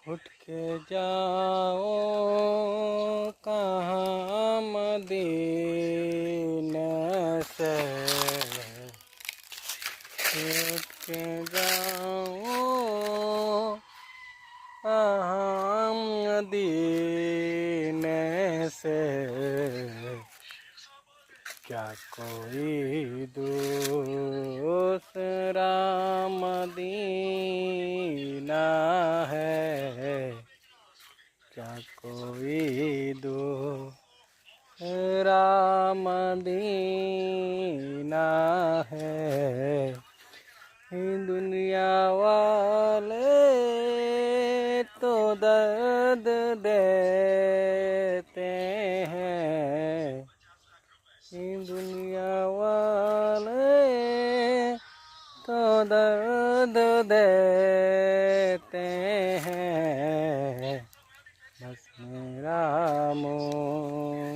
उठ के जाओ कहाँ मदीने से, उठ के जाओ कहाँ मदीने से। क्या कोई दूसरा मदीना है, क्या कोई दूसरा मदीना है। दुनिया वाले तो दर्द देते हैं, दुनिया वाले तो दर्द देते हैं। बस मेरा मुँह